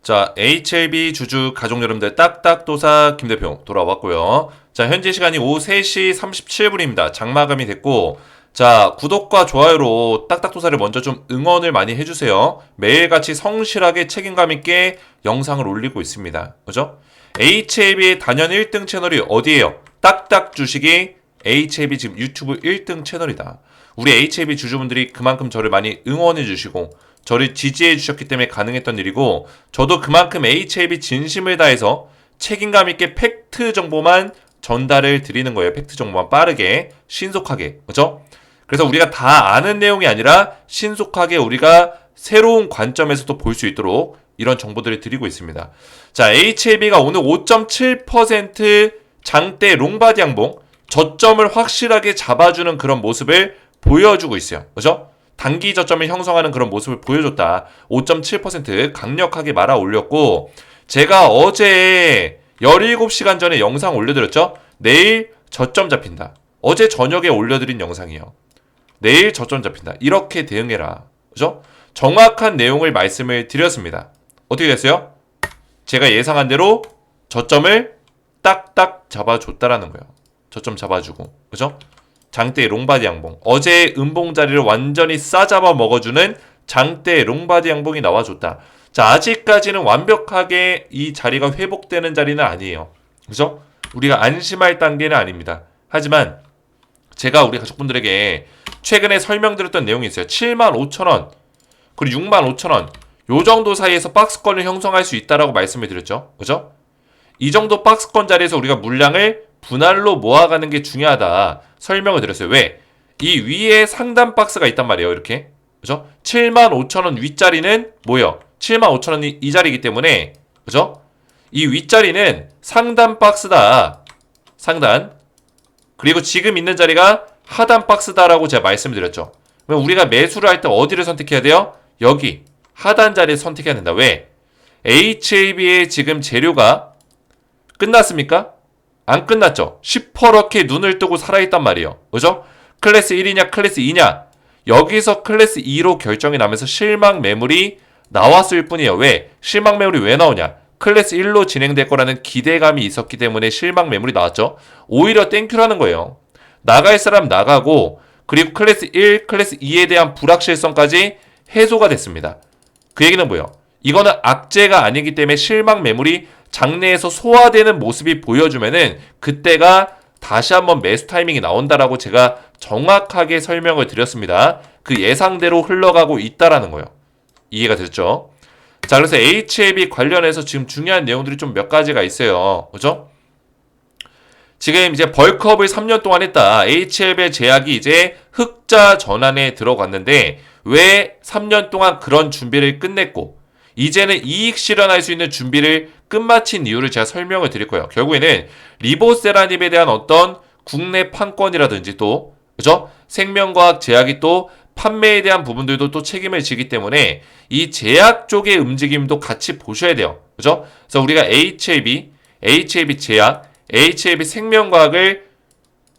자, HLB 주주 가족 여러분들 딱딱도사 김대표 돌아왔고요. 자, 현재 시간이 오후 3시 37분입니다. 장마감이 됐고, 자, 구독과 좋아요로 딱딱도사를 먼저 좀 응원을 많이 해주세요. 매일같이 성실하게 책임감 있게 영상을 올리고 있습니다. 그죠? HLB의 단연 1등 채널이 어디예요? 딱딱 주식이 HLB 지금 유튜브 1등 채널이다. 우리 HLB 주주분들이 그만큼 저를 많이 응원해 주시고 저를 지지해 주셨기 때문에 가능했던 일이고, 저도 그만큼 HLB 진심을 다해서 책임감 있게 팩트 정보만 전달을 드리는 거예요. 팩트 정보만 빠르게 신속하게, 그죠? 그래서 우리가 다 아는 내용이 아니라 신속하게 우리가 새로운 관점에서도 볼 수 있도록 이런 정보들을 드리고 있습니다. 자, HLB가 오늘 5.7% 장대 롱바디 양봉 저점을 확실하게 잡아주는 그런 모습을 보여주고 있어요. 그죠? 단기 저점을 형성하는 그런 모습을 보여줬다. 5.7% 강력하게 말아 올렸고, 제가 어제 17시간 전에 영상 올려드렸죠? 내일 저점 잡힌다. 어제 저녁에 올려드린 영상이에요. 내일 저점 잡힌다. 이렇게 대응해라. 그죠? 정확한 내용을 말씀을 드렸습니다. 어떻게 됐어요? 제가 예상한 대로 저점을 딱딱 잡아줬다라는 거예요. 저점 잡아주고. 그죠? 장대 롱바디 양봉. 어제 음봉 자리를 완전히 싸잡아 먹어주는 장대 롱바디 양봉이 나와줬다. 자, 아직까지는 완벽하게 이 자리가 회복되는 자리는 아니에요. 그죠? 우리가 안심할 단계는 아닙니다. 하지만 제가 우리 가족분들에게 최근에 설명드렸던 내용이 있어요. 75,000원 그리고 65,000원 요 정도 사이에서 박스권을 형성할 수 있다라고 말씀을 드렸죠. 그죠? 이 정도 박스권 자리에서 우리가 물량을 분할로 모아가는 게 중요하다 설명을 드렸어요. 왜? 이 위에 상단 박스가 있단 말이에요. 이렇게. 그죠? 75,000원 윗자리는 뭐예요? 75,000원이 이 자리이기 때문에, 그죠? 이 윗자리는 상단 박스다. 상단. 그리고 지금 있는 자리가 하단 박스다라고 제가 말씀을 드렸죠. 그럼 우리가 매수를 할 때 어디를 선택해야 돼요? 여기. 하단 자리를 선택해야 된다. 왜? HAB의 지금 재료가 끝났습니까? 안 끝났죠. 시퍼렇게 눈을 뜨고 살아있단 말이에요. 그죠? 클래스 1이냐 클래스 2냐 여기서 클래스 2로 결정이 나면서 실망 매물이 나왔을 뿐이에요. 왜? 실망 매물이 왜 나오냐? 클래스 1로 진행될 거라는 기대감이 있었기 때문에 실망 매물이 나왔죠. 오히려 땡큐라는 거예요. 나갈 사람 나가고, 그리고 클래스 1, 클래스 2에 대한 불확실성까지 해소가 됐습니다. 그 얘기는 뭐예요? 이거는 악재가 아니기 때문에 실망 매물이 장내에서 소화되는 모습이 보여주면은 그때가 다시 한번 매수 타이밍이 나온다라고 제가 정확하게 설명을 드렸습니다. 그 예상대로 흘러가고 있다라는 거예요. 이해가 됐죠? 자, 그래서 HLB 관련해서 지금 중요한 내용들이 좀 몇 가지가 있어요. 그죠? 지금 이제 벌크업을 3년 동안 했다. HLB 제약이 이제 흑자 전환에 들어갔는데 왜 3년 동안 그런 준비를 끝냈고 이제는 이익 실현할 수 있는 준비를 끝마친 이유를 제가 설명을 드릴 거예요. 결국에는 리보세라닙에 대한 어떤 국내 판권이라든지 또, 그죠? 생명과학 제약이 또 판매에 대한 부분들도 또 책임을 지기 때문에 이 제약 쪽의 움직임도 같이 보셔야 돼요. 그죠? 그래서 우리가 HLB 제약, HLB 생명과학을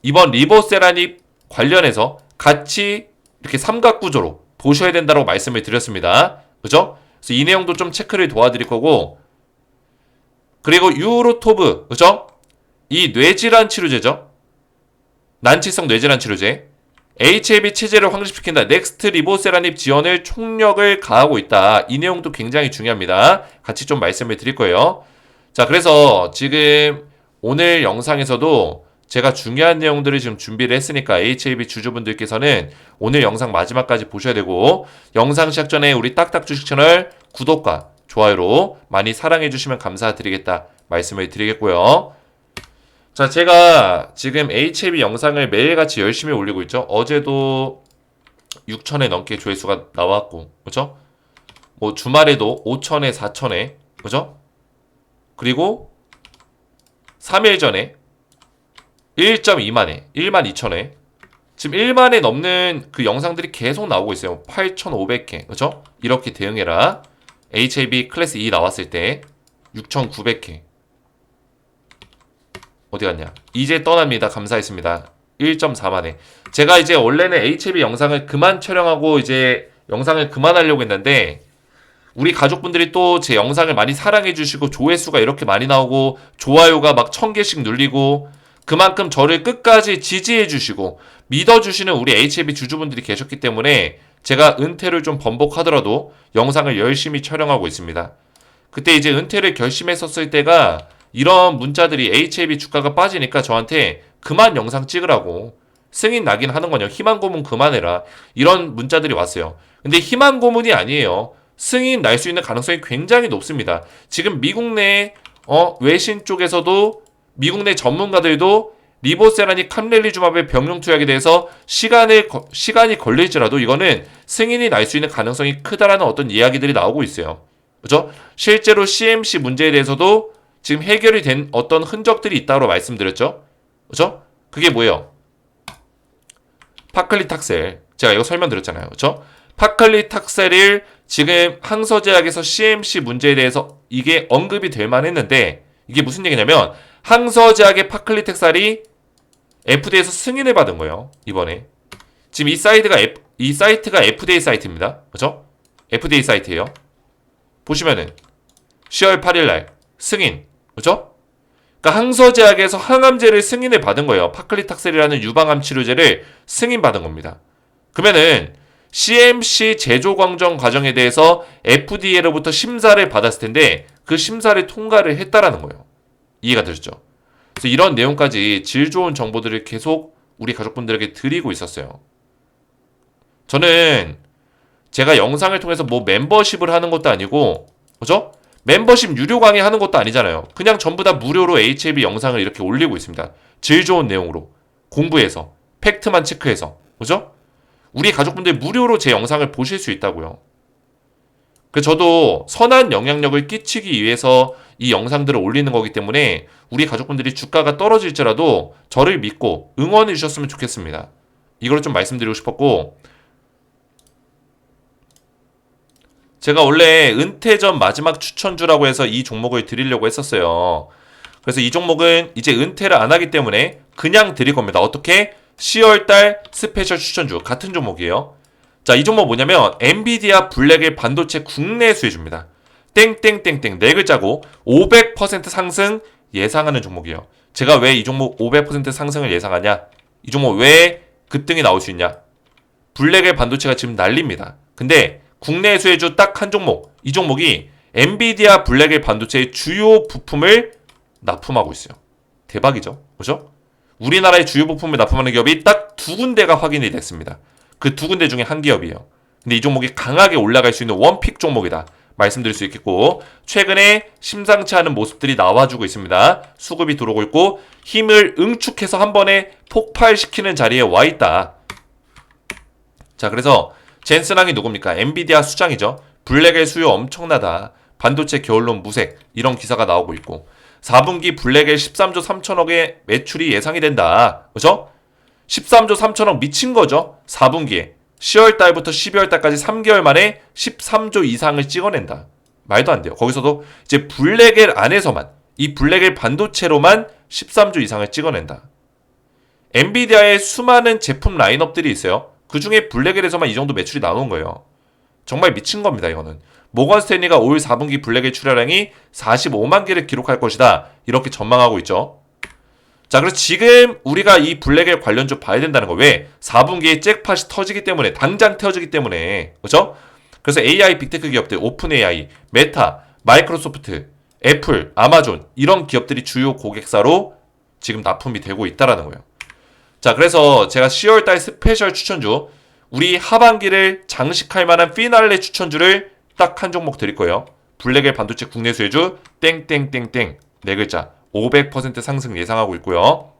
이번 리보세라닙 관련해서 같이 이렇게 삼각구조로 보셔야 된다고 말씀을 드렸습니다. 그죠? 그래서 이 내용도 좀 체크를 도와드릴 거고, 그리고 유로토브, 그죠? 이 뇌질환 치료제죠? 난치성 뇌질환 치료제. HLB 체제를 확립시킨다. 넥스트 리보세라닙 지원을 총력을 가하고 있다. 이 내용도 굉장히 중요합니다. 같이 좀 말씀을 드릴 거예요. 자, 그래서 지금 오늘 영상에서도 제가 중요한 내용들을 지금 준비를 했으니까 HLB 주주분들께서는 오늘 영상 마지막까지 보셔야 되고, 영상 시작 전에 우리 딱딱 주식 채널 구독과 좋아요로 많이 사랑해 주시면 감사드리겠다 말씀을 드리겠고요. 자, 제가 지금 HLB 영상을 매일같이 열심히 올리고 있죠. 어제도 6천회 넘게 조회수가 나왔고, 그죠? 뭐 주말에도 5천회, 4천회, 그죠? 그리고 3일 전에 1.2만회, 12,000회. 지금 1만회 넘는 그 영상들이 계속 나오고 있어요. 8,500회, 그죠? 이렇게 대응해라. HLB 클래스 2 나왔을 때 6,900회. 어디 갔냐? 이제 떠납니다. 감사했습니다. 1.4만회. 제가 이제 원래는 HLB 영상을 그만 촬영하고 이제 영상을 그만하려고 했는데 우리 가족분들이 또 제 영상을 많이 사랑해 주시고 조회수가 이렇게 많이 나오고 좋아요가 막 1000개씩 눌리고 그만큼 저를 끝까지 지지해 주시고 믿어 주시는 우리 HAB 주주분들이 계셨기 때문에 제가 은퇴를 좀 번복하더라도 영상을 열심히 촬영하고 있습니다. 그때 이제 은퇴를 결심했었을 때가 이런 문자들이 HAB 주가가 빠지니까 저한테 그만 영상 찍으라고, 승인 나긴 하는 거냐, 희망 고문 그만해라, 이런 문자들이 왔어요. 근데 희망 고문이 아니에요. 승인 날 수 있는 가능성이 굉장히 높습니다. 지금 미국 내 외신 쪽에서도, 미국 내 전문가들도 리보세라니 캄렐리주맙의 병용 투약에 대해서 시간이 걸릴지라도 이거는 승인이 날 수 있는 가능성이 크다라는 어떤 이야기들이 나오고 있어요. 그죠? 실제로 CMC 문제에 대해서도 지금 해결이 된 어떤 흔적들이 있다고 말씀드렸죠. 그죠? 그게 뭐예요? 파클리탁셀. 제가 이거 설명드렸잖아요. 그죠? 파클리탁셀을 지금 항서제약에서 CMC 문제에 대해서 이게 언급이 될 만했는데, 이게 무슨 얘기냐면 항서제약의 파클리탁셀이 FDA에서 승인을 받은 거예요. 이번에. 지금 이 사이트가 FDA 사이트입니다. 그죠? FDA 사이트예요. 보시면은 10월 8일 날 승인. 그죠? 그러니까 항서제약에서 항암제를 승인을 받은 거예요. 파클리탁셀이라는 유방암 치료제를 승인받은 겁니다. 그러면은 CMC 제조 공정 과정에 대해서 FDA로부터 심사를 받았을 텐데 그 심사를 통과를 했다라는 거예요. 이해가 되셨죠? 그래서 이런 내용까지 질 좋은 정보들을 계속 우리 가족분들에게 드리고 있었어요. 저는 제가 영상을 통해서 뭐 멤버십을 하는 것도 아니고, 그죠? 멤버십 유료 강의 하는 것도 아니잖아요. 그냥 전부 다 무료로 HAB 영상을 이렇게 올리고 있습니다. 질 좋은 내용으로 공부해서 팩트만 체크해서, 그죠? 우리 가족분들 무료로 제 영상을 보실 수 있다고요. 그래서 저도 선한 영향력을 끼치기 위해서 이 영상들을 올리는 거기 때문에 우리 가족분들이 주가가 떨어질지라도 저를 믿고 응원해 주셨으면 좋겠습니다. 이걸 좀 말씀드리고 싶었고, 제가 원래 은퇴 전 마지막 추천주라고 해서 이 종목을 드리려고 했었어요. 그래서 이 종목은 이제 은퇴를 안 하기 때문에 그냥 드릴 겁니다. 어떻게? 10월달 스페셜 추천주 같은 종목이에요. 자, 이 종목 뭐냐면 엔비디아 블랙의 반도체 국내 수혜주입니다. 땡땡땡땡 네 글자고 500% 상승 예상하는 종목이에요. 제가 왜 이 종목 500% 상승을 예상하냐? 이 종목 왜 급등이 나올 수 있냐? 블랙의 반도체가 지금 난립니다. 근데 국내 수혜주 딱 한 종목, 이 종목이 엔비디아 블랙의 반도체의 주요 부품을 납품하고 있어요. 대박이죠? 그죠? 우리나라의 주요 부품을 납품하는 기업이 딱 두 군데가 확인이 됐습니다. 그 두 군데 중에 한 기업이에요. 근데 이 종목이 강하게 올라갈 수 있는 원픽 종목이다 말씀드릴 수 있겠고, 최근에 심상치 않은 모습들이 나와주고 있습니다. 수급이 들어오고 있고 힘을 응축해서 한 번에 폭발시키는 자리에 와 있다. 자, 그래서 젠슨항이 누굽니까? 엔비디아 수장이죠. 블랙의 수요 엄청나다. 반도체 겨울론 무색. 이런 기사가 나오고 있고 4분기 블랙의 13조 3천억의 매출이 예상이 된다. 그죠? 13조 3천억 미친 거죠. 4분기에 10월달부터 12월달까지 3개월 만에 13조 이상을 찍어낸다. 말도 안 돼요. 거기서도 이제 블랙엘 안에서만, 이 블랙엘 반도체로만 13조 이상을 찍어낸다. 엔비디아의 수많은 제품 라인업들이 있어요. 그 중에 블랙엘에서만 이 정도 매출이 나오는 거예요. 정말 미친 겁니다, 이거는. 모건 스탠리가 올 4분기 블랙엘 출하량이 45만 개를 기록할 것이다. 이렇게 전망하고 있죠. 자, 그래서 지금 우리가 이 블랙엘 관련주 봐야 된다는 거. 왜? 4분기에 잭팟이 터지기 때문에, 당장 터지기 때문에. 그죠? 그래서 AI 빅테크 기업들, 오픈 AI, 메타, 마이크로소프트, 애플, 아마존, 이런 기업들이 주요 고객사로 지금 납품이 되고 있다라는 거예요. 자, 그래서 제가 10월달 스페셜 추천주, 우리 하반기를 장식할 만한 피날레 추천주를 딱 한 종목 드릴 거예요. 블랙엘 반도체 국내 수혜주 땡땡땡땡 네 글자 500% 상승 예상하고 있고요.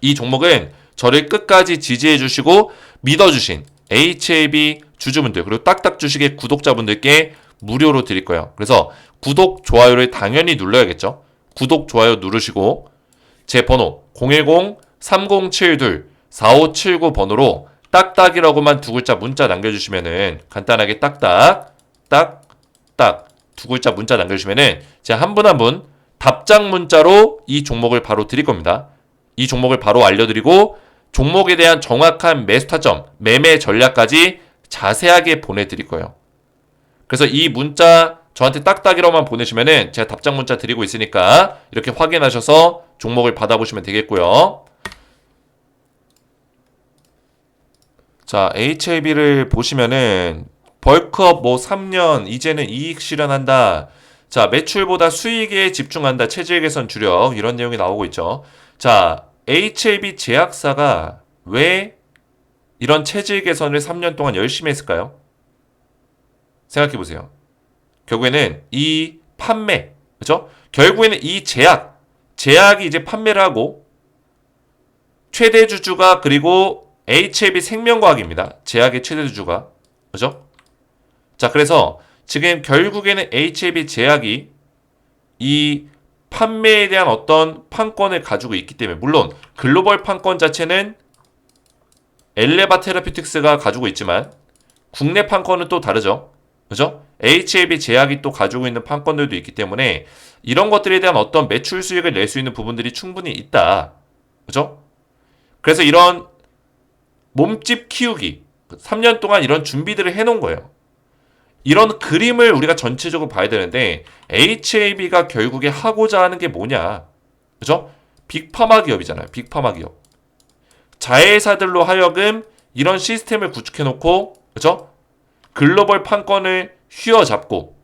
이 종목은 저를 끝까지 지지해 주시고 믿어주신 HAB 주주분들, 그리고 딱딱 주식의 구독자분들께 무료로 드릴 거예요. 그래서 구독, 좋아요를 당연히 눌러야겠죠. 구독, 좋아요 누르시고 제 번호 010-3072-4579 번호로 딱딱이라고만 두 글자 문자 남겨주시면은, 간단하게 딱딱 두 글자 문자 남겨주시면은 제가 한 분 한 분 답장 문자로 이 종목을 바로 드릴 겁니다. 이 종목을 바로 알려드리고 종목에 대한 정확한 매수 타점, 매매 전략까지 자세하게 보내드릴 거예요. 그래서 이 문자 저한테 딱딱이로만 보내시면은 제가 답장 문자 드리고 있으니까 이렇게 확인하셔서 종목을 받아보시면 되겠고요. 자, HAB를 보시면은 벌크업 뭐 3년 이제는 이익 실현한다. 자, 매출보다 수익에 집중한다. 체질 개선 주력 이런 내용이 나오고 있죠. 자, HAB 제약사가 왜 이런 체질 개선을 3년 동안 열심히 했을까요? 생각해 보세요. 결국에는 이 판매, 그죠? 결국에는 이 제약이 이제 판매를 하고 최대 주주가 그리고 HAB 생명과학입니다. 제약의 최대 주주가, 그죠? 자, 그래서 지금 결국에는 HAB 제약이 이 판매에 대한 어떤 판권을 가지고 있기 때문에 물론 글로벌 판권 자체는 엘레바 테라피틱스가 가지고 있지만 국내 판권은 또 다르죠. 그죠? HAB 제약이 또 가지고 있는 판권들도 있기 때문에 이런 것들에 대한 어떤 매출 수익을 낼 수 있는 부분들이 충분히 있다. 그죠? 그래서 이런 몸집 키우기 3년 동안 이런 준비들을 해놓은 거예요. 이런 그림을 우리가 전체적으로 봐야 되는데 HAB가 결국에 하고자 하는 게 뭐냐? 그죠? 빅파마 기업이잖아요. 빅파마 기업. 자회사들로 하여금 이런 시스템을 구축해놓고, 그죠? 글로벌 판권을 휘어잡고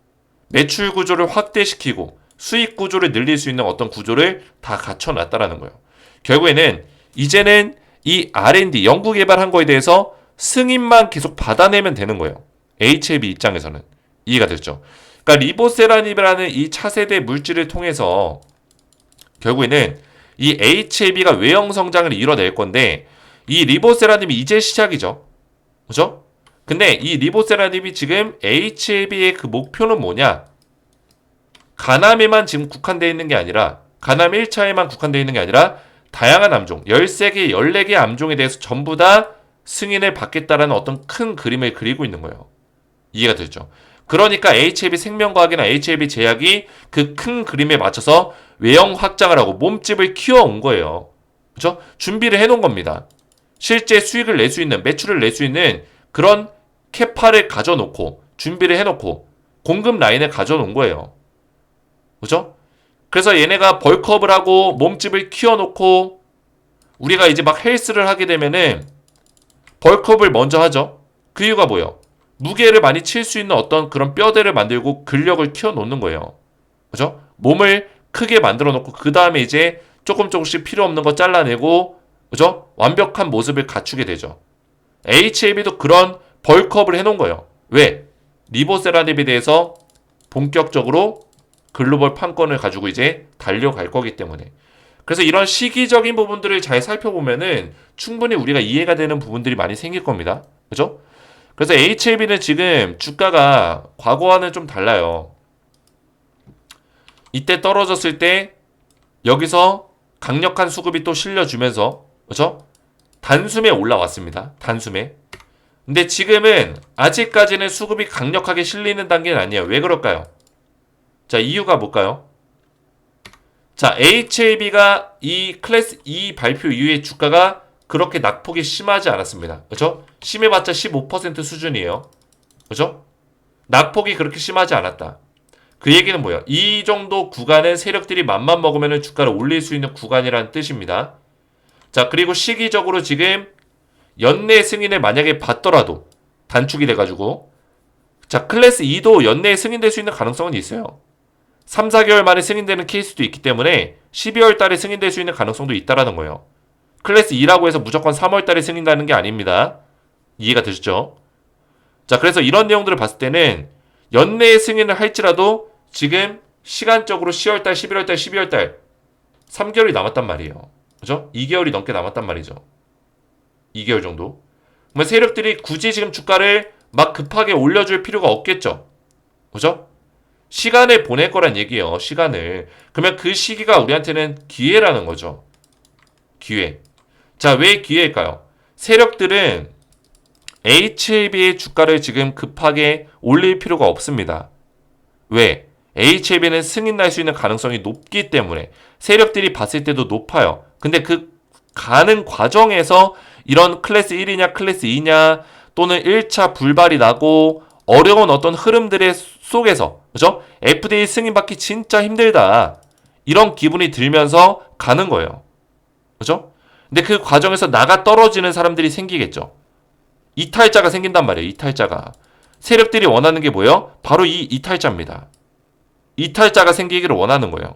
매출 구조를 확대시키고 수익 구조를 늘릴 수 있는 어떤 구조를 다 갖춰놨다라는 거예요. 결국에는 이제는 이 R&D 연구 개발한 거에 대해서 승인만 계속 받아내면 되는 거예요. HAB 입장에서는 이해가 됐죠. 그러니까 리보세라닙이라는 이 차세대 물질을 통해서 결국에는 이 HAB가 외형 성장을 이뤄낼 건데 이 리보세라닙이 이제 시작이죠. 그죠? 근데 이 리보세라닙이 지금 HAB의 그 목표는 뭐냐? 가남에만 지금 국한되어 있는 게 아니라 가남 1차에만 국한되어 있는 게 아니라 다양한 암종, 13개, 14개 암종에 대해서 전부 다 승인을 받겠다라는 어떤 큰 그림을 그리고 있는 거예요. 이해가 되죠? 그러니까 HAB 생명과학이나 HAB 제약이 그 큰 그림에 맞춰서 외형 확장을 하고 몸집을 키워온 거예요. 그죠? 준비를 해놓은 겁니다. 실제 수익을 낼 수 있는, 매출을 낼 수 있는 그런 캐파를 가져놓고, 준비를 해놓고, 공급 라인을 가져놓은 거예요. 그죠? 그래서 얘네가 벌크업을 하고, 몸집을 키워놓고, 우리가 이제 막 헬스를 하게 되면은, 벌크업을 먼저 하죠. 그 이유가 뭐예요? 무게를 많이 칠 수 있는 어떤 그런 뼈대를 만들고 근력을 키워놓는 거예요. 그죠? 몸을 크게 만들어 놓고, 그 다음에 이제 조금씩 필요 없는 거 잘라내고, 그죠? 완벽한 모습을 갖추게 되죠. HAB도 그런 벌크업을 해놓은 거예요. 왜? 리보세라닙에 대해서 본격적으로 글로벌 판권을 가지고 이제 달려갈 거기 때문에. 그래서 이런 시기적인 부분들을 잘 살펴보면은 충분히 우리가 이해가 되는 부분들이 많이 생길 겁니다. 그죠? 그래서 HAB는 지금 주가가 과거와는 좀 달라요. 이때 떨어졌을 때 여기서 강력한 수급이 또 실려주면서, 그죠? 단숨에 올라왔습니다. 단숨에. 근데 지금은 아직까지는 수급이 강력하게 실리는 단계는 아니에요. 왜 그럴까요? 자, 이유가 뭘까요? 자, HAB가 이 클래스 2 발표 이후에 주가가 그렇게 낙폭이 심하지 않았습니다. 그죠? 심해봤자 15% 수준이에요. 그죠? 낙폭이 그렇게 심하지 않았다. 그 얘기는 뭐예요? 이 정도 구간은 세력들이 맘만 먹으면 주가를 올릴 수 있는 구간이라는 뜻입니다. 자, 그리고 시기적으로 지금 연내 승인을 만약에 받더라도 단축이 돼가지고, 자, 클래스 2도 연내에 승인될 수 있는 가능성은 있어요. 3, 4개월 만에 승인되는 케이스도 있기 때문에 12월 달에 승인될 수 있는 가능성도 있다라는 거예요. 클래스 2라고 해서 무조건 3월 달에 승인되는 게 아닙니다. 이해가 되셨죠? 자, 그래서 이런 내용들을 봤을 때는 연내에 승인을 할지라도 지금 시간적으로 10월 달, 11월 달, 12월 달 3개월이 남았단 말이에요. 그죠? 2개월이 넘게 남았단 말이죠. 2개월 정도. 그러면 세력들이 굳이 지금 주가를 막 급하게 올려줄 필요가 없겠죠. 그죠? 시간을 보낼 거란 얘기예요. 시간을. 그러면 그 시기가 우리한테는 기회라는 거죠. 기회. 자, 왜 기회일까요? 세력들은 HAB의 주가를 지금 급하게 올릴 필요가 없습니다. 왜? HAB는 승인 날 수 있는 가능성이 높기 때문에 세력들이 봤을 때도 높아요. 근데 그 가는 과정에서 이런 클래스 1이냐 클래스 2냐 또는 1차 불발이 나고 어려운 어떤 흐름들의 속에서, 그죠? FDA 승인받기 진짜 힘들다. 이런 기분이 들면서 가는 거예요. 그죠? 근데 그 과정에서 나가 떨어지는 사람들이 생기겠죠. 이탈자가 생긴단 말이에요. 이탈자가. 세력들이 원하는 게 뭐예요? 바로 이 이탈자입니다. 이탈자가 생기기를 원하는 거예요.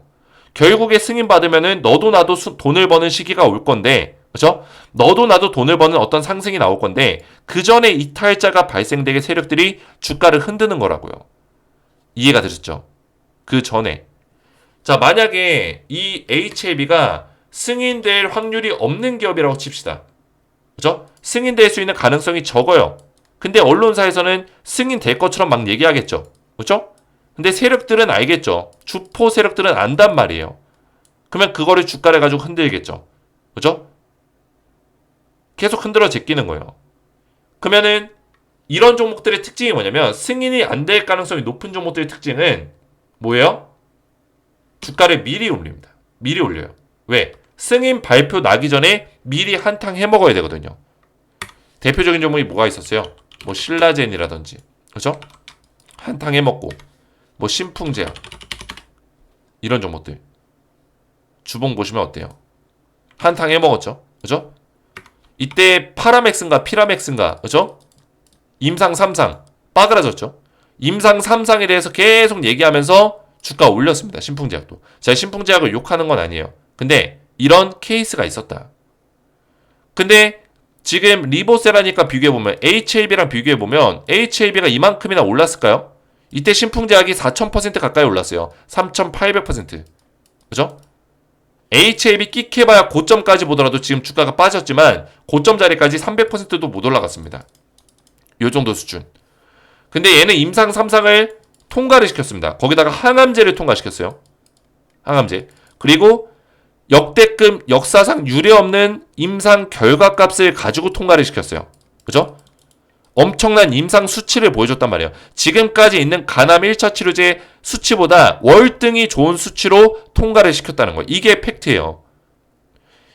결국에 승인받으면은 너도 나도 돈을 버는 시기가 올 건데, 그죠? 너도 나도 돈을 버는 어떤 상승이 나올 건데, 그 전에 이탈자가 발생되게 세력들이 주가를 흔드는 거라고요. 이해가 되셨죠? 그 전에. 자, 만약에 이 HLB가 승인될 확률이 없는 기업이라고 칩시다. 그죠? 승인될 수 있는 가능성이 적어요. 근데 언론사에서는 승인될 것처럼 막 얘기하겠죠. 그죠? 근데 세력들은 알겠죠. 주포 세력들은 안단 말이에요. 그러면 그거를 주가를 가지고 흔들겠죠. 그죠? 계속 흔들어 제끼는 거예요. 그러면은 이런 종목들의 특징이 뭐냐면 승인이 안 될 가능성이 높은 종목들의 특징은 뭐예요? 주가를 미리 올립니다. 미리 올려요. 왜? 승인 발표 나기 전에 미리 한탕 해먹어야 되거든요. 대표적인 종목이 뭐가 있었어요? 뭐 신라젠이라든지, 그죠? 한탕 해먹고, 뭐 신풍제약 이런 종목들 주봉 보시면 어때요? 한탕 해먹었죠, 그죠? 이때 파라맥스인가 피라맥스인가, 그죠? 임상 3상 빠그라졌죠. 임상 3상에 대해서 계속 얘기하면서 주가 올렸습니다. 신풍제약도. 제가 신풍제약을 욕하는 건 아니에요. 근데 이런 케이스가 있었다. 근데 지금 리보세라니까 비교해보면 HLB랑 비교해보면 HLB가 이만큼이나 올랐을까요? 이때 신풍제약이 4000% 가까이 올랐어요. 3800%. 그죠? HLB 끽해봐야 고점까지 보더라도 지금 주가가 빠졌지만 고점 자리까지 300%도 못 올라갔습니다. 요 정도 수준. 근데 얘는 임상 3상을 통과를 시켰습니다. 거기다가 항암제를 통과시켰어요. 항암제. 그리고 역대급 역사상 유례없는 임상 결과값을 가지고 통과를 시켰어요. 그죠? 엄청난 임상 수치를 보여줬단 말이에요. 지금까지 있는 간암 1차 치료제 수치보다 월등히 좋은 수치로 통과를 시켰다는 거예요. 이게 팩트예요.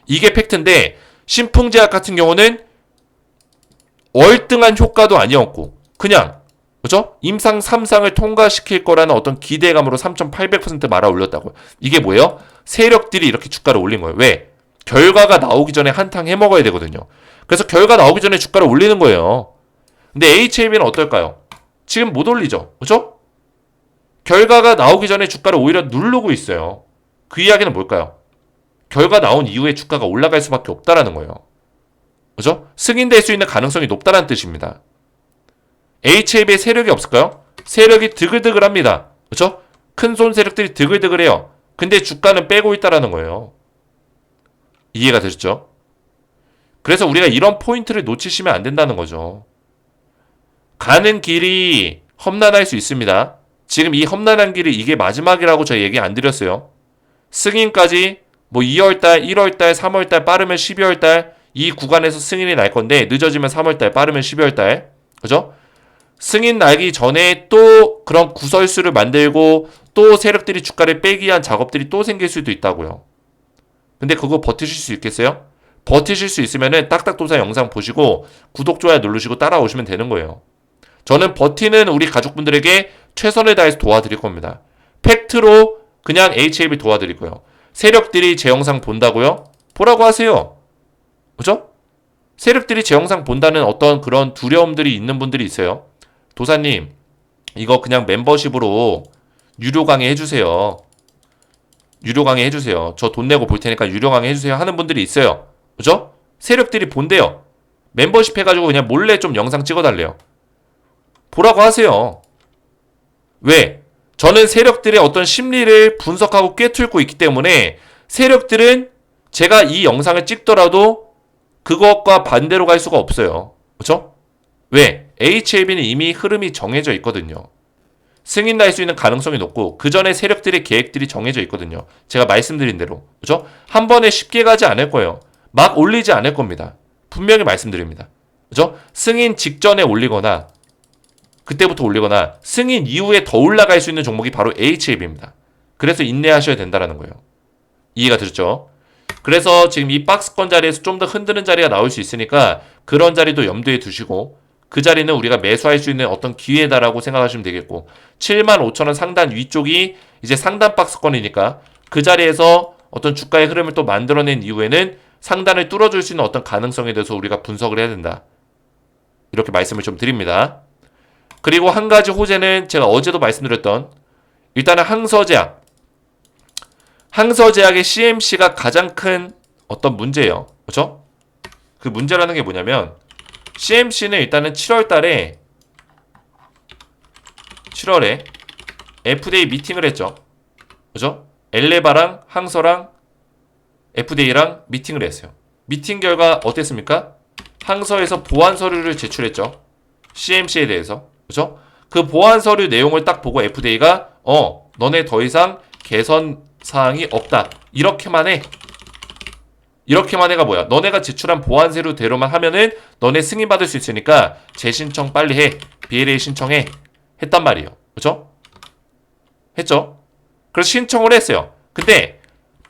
이게 팩트인데 신풍제약 같은 경우는 월등한 효과도 아니었고 그냥 그죠? 임상 3상을 통과시킬 거라는 어떤 기대감으로 3,800% 말아 올렸다고요. 이게 뭐예요? 세력들이 이렇게 주가를 올린 거예요. 왜? 결과가 나오기 전에 한탕 해먹어야 되거든요. 그래서 결과 나오기 전에 주가를 올리는 거예요. 근데 HLB는 어떨까요? 지금 못 올리죠. 그죠? 결과가 나오기 전에 주가를 오히려 누르고 있어요. 그 이야기는 뭘까요? 결과 나온 이후에 주가가 올라갈 수밖에 없다라는 거예요. 그죠? 승인될 수 있는 가능성이 높다는 뜻입니다. HLB에 세력이 없을까요? 세력이 드글드글합니다. 그렇죠? 큰손 세력들이 드글드글해요. 근데 주가는 빼고 있다라는 거예요. 이해가 되셨죠? 그래서 우리가 이런 포인트를 놓치시면 안 된다는 거죠. 가는 길이 험난할 수 있습니다. 지금 이 험난한 길이 이게 마지막이라고 저희 얘기 안 드렸어요. 승인까지 뭐 2월달, 1월달, 3월달, 빠르면 12월달 이 구간에서 승인이 날 건데 늦어지면 3월달, 빠르면 12월달. 그죠? 승인 나기 전에 또 그런 구설수를 만들고 또 세력들이 주가를 빼기 위한 작업들이 또 생길 수도 있다고요. 근데 그거 버티실 수 있겠어요? 버티실 수 있으면은 딱딱도사 영상 보시고 구독, 좋아요 누르시고 따라오시면 되는 거예요. 저는 버티는 우리 가족분들에게 최선을 다해서 도와드릴 겁니다. 팩트로 그냥 HLB 도와드릴 거예요. 세력들이 제 영상 본다고요? 보라고 하세요. 그죠? 세력들이 제 영상 본다는 어떤 그런 두려움들이 있는 분들이 있어요. 도사님, 이거 그냥 멤버십으로 유료 강의 해주세요. 유료 강의 해주세요. 저 돈 내고 볼 테니까 유료 강의 해주세요 하는 분들이 있어요. 그죠? 세력들이 본대요. 멤버십 해가지고 그냥 몰래 좀 영상 찍어달래요. 보라고 하세요. 왜? 저는 세력들의 어떤 심리를 분석하고 꿰뚫고 있기 때문에 세력들은 제가 이 영상을 찍더라도 그것과 반대로 갈 수가 없어요. 그렇죠? 왜? HLB는 이미 흐름이 정해져 있거든요. 승인 날 수 있는 가능성이 높고 그 전에 세력들의 계획들이 정해져 있거든요. 제가 말씀드린 대로. 그렇죠? 한 번에 쉽게 가지 않을 거예요. 막 올리지 않을 겁니다. 분명히 말씀드립니다. 그렇죠? 승인 직전에 올리거나 그때부터 올리거나 승인 이후에 더 올라갈 수 있는 종목이 바로 HLB입니다. 그래서 인내하셔야 된다는 거예요. 이해가 되셨죠? 그래서 지금 이 박스권 자리에서 좀 더 흔드는 자리가 나올 수 있으니까 그런 자리도 염두에 두시고 그 자리는 우리가 매수할 수 있는 어떤 기회다라고 생각하시면 되겠고 75,000원 상단 위쪽이 이제 상단 박스권이니까 그 자리에서 어떤 주가의 흐름을 또 만들어낸 이후에는 상단을 뚫어줄 수 있는 어떤 가능성에 대해서 우리가 분석을 해야 된다. 이렇게 말씀을 좀 드립니다. 그리고 한 가지 호재는 제가 어제도 말씀드렸던 일단은 항서제약. 항서제약의 CMC가 가장 큰 어떤 문제예요. 그렇죠? 그 문제라는 게 뭐냐면 CMC는 일단은 7월에 FDA 미팅을 했죠. 그죠? 엘레바랑 항서랑 FDA랑 미팅을 했어요. 미팅 결과 어땠습니까? 항서에서 보완 서류를 제출했죠. CMC에 대해서. 그죠? 그 보완 서류 내용을 딱 보고 FDA가 너네 더 이상 개선 사항이 없다. 이렇게만 해. 이렇게만 해가 뭐야? 너네가 제출한 보완 서류대로만 하면은 너네 승인받을 수 있으니까 재신청 빨리 해. BLA 신청해. 했단 말이에요. 그죠? 했죠? 그래서 신청을 했어요. 근데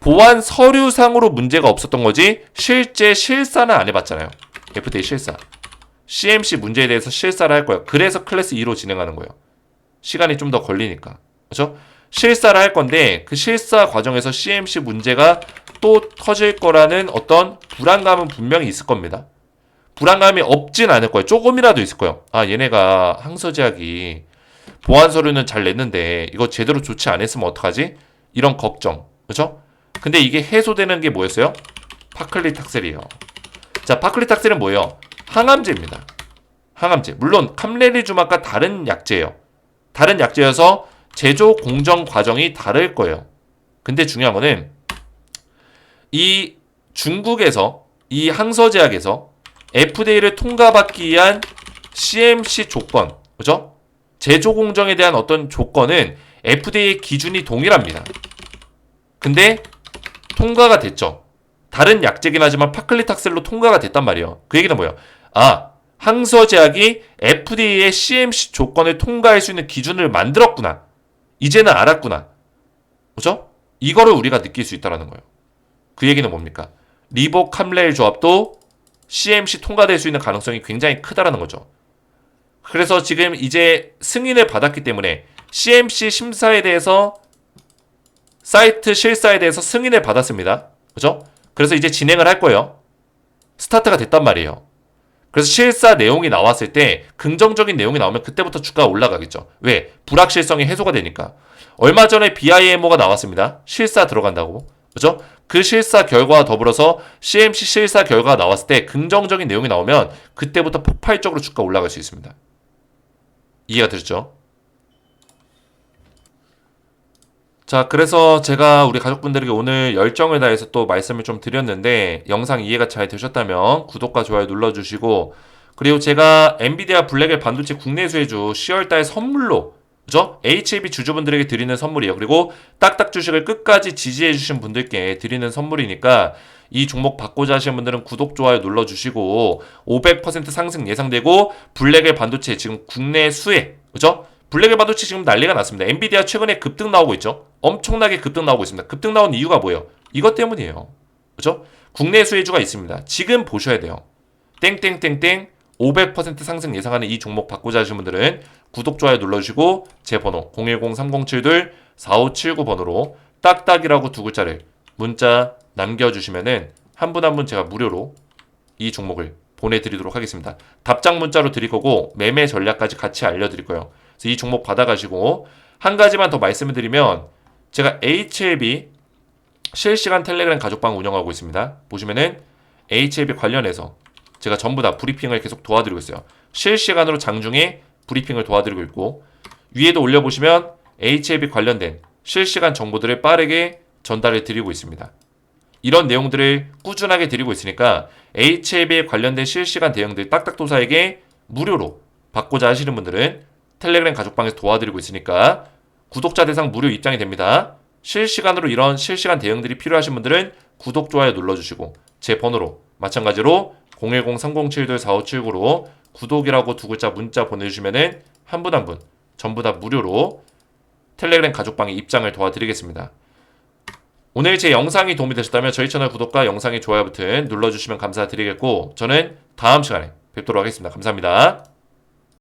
보완 서류상으로 문제가 없었던 거지 실제 실사는 안 해봤잖아요. FDA 실사. CMC 문제에 대해서 실사를 할 거예요. 그래서 클래스 2로 진행하는 거예요. 시간이 좀 더 걸리니까. 그죠? 실사를 할 건데 그 실사 과정에서 CMC 문제가 또 터질 거라는 어떤 불안감은 분명히 있을 겁니다. 불안감이 없진 않을 거예요. 조금이라도 있을 거예요. 아, 얘네가 항서제약이 보완 서류는 잘 냈는데 이거 제대로 조치 안 했으면 어떡하지? 이런 걱정. 그죠? 근데 이게 해소되는 게 뭐였어요? 파클리탁셀이에요. 자, 파클리탁셀은 뭐예요? 항암제입니다. 항암제. 물론 캄레리주막과 다른 약제예요. 다른 약제여서 제조 공정 과정이 다를 거예요. 근데 중요한 거는 이 중국에서 이 항서제약에서 FDA를 통과받기 위한 CMC 조건, 그죠? 제조 공정에 대한 어떤 조건은 FDA 기준이 동일합니다. 근데 통과가 됐죠. 다른 약제긴 하지만 파클리탁셀로 통과가 됐단 말이에요. 그 얘기는 뭐예요? 아, 항서제약이 FDA의 CMC 조건을 통과할 수 있는 기준을 만들었구나. 이제는 알았구나. 그죠? 이거를 우리가 느낄 수 있다는 거예요. 그 얘기는 뭡니까? 리보캄레일 조합도 CMC 통과될 수 있는 가능성이 굉장히 크다라는 거죠. 그래서 지금 이제 승인을 받았기 때문에 CMC 심사에 대해서 사이트 실사에 대해서 승인을 받았습니다. 그죠? 그래서 이제 진행을 할 거예요. 스타트가 됐단 말이에요. 그래서 실사 내용이 나왔을 때 긍정적인 내용이 나오면 그때부터 주가가 올라가겠죠. 왜? 불확실성이 해소가 되니까. 얼마 전에 BIMO가 나왔습니다. 실사 들어간다고. 그죠? 그 실사 결과와 더불어서 CMC 실사 결과가 나왔을 때 긍정적인 내용이 나오면 그때부터 폭발적으로 주가 올라갈 수 있습니다. 이해가 되셨죠? 자, 그래서 제가 우리 가족분들에게 오늘 열정을 다해서 또 말씀을 좀 드렸는데 영상 이해가 잘 되셨다면 구독과 좋아요 눌러주시고 그리고 제가 엔비디아 블랙엘 반도체 국내 수혜주 10월달 선물로 그죠? HAB 주주분들에게 드리는 선물이에요. 그리고 딱딱 주식을 끝까지 지지해주신 분들께 드리는 선물이니까 이 종목 받고자 하시는 분들은 구독, 좋아요 눌러주시고 500% 상승 예상되고 블랙엘 반도체 지금 국내 수혜 그죠? 블랙엘 반도체 지금 난리가 났습니다. 엔비디아 최근에 급등 나오고 있죠? 엄청나게 급등 나오고 있습니다. 급등 나온 이유가 뭐예요? 이것 때문이에요. 그죠? 국내 수혜주가 있습니다. 지금 보셔야 돼요. 땡땡땡땡 500% 상승 예상하는 이 종목 받고자 하시는 분들은 구독, 좋아요 눌러주시고 제 번호 010-3072-4579 번호로 딱딱이라고 두 글자를 문자 남겨주시면은 한 분 한 분 제가 무료로 이 종목을 보내드리도록 하겠습니다. 답장 문자로 드릴 거고 매매 전략까지 같이 알려드릴 거예요. 그래서 이 종목 받아가시고 한 가지만 더 말씀을 드리면 제가 HLB 실시간 텔레그램 가족방 운영하고 있습니다. 보시면은 HLB 관련해서 제가 전부 다 브리핑을 계속 도와드리고 있어요. 실시간으로 장중에 브리핑을 도와드리고 있고 위에도 올려보시면 HLB 관련된 실시간 정보들을 빠르게 전달해 드리고 있습니다. 이런 내용들을 꾸준하게 드리고 있으니까 HLB에 관련된 실시간 대응들 딱딱도사에게 무료로 받고자 하시는 분들은 텔레그램 가족방에서 도와드리고 있으니까 구독자 대상 무료 입장이 됩니다. 실시간으로 이런 실시간 대응들이 필요하신 분들은 구독, 좋아요 눌러주시고 제 번호로 마찬가지로 010-3072-4579로 구독이라고 두 글자 문자 보내주시면은 한 분 한 분 전부 다 무료로 텔레그램 가족방에 입장을 도와드리겠습니다. 오늘 제 영상이 도움이 되셨다면 저희 채널 구독과 영상의 좋아요 버튼 눌러주시면 감사드리겠고 저는 다음 시간에 뵙도록 하겠습니다. 감사합니다.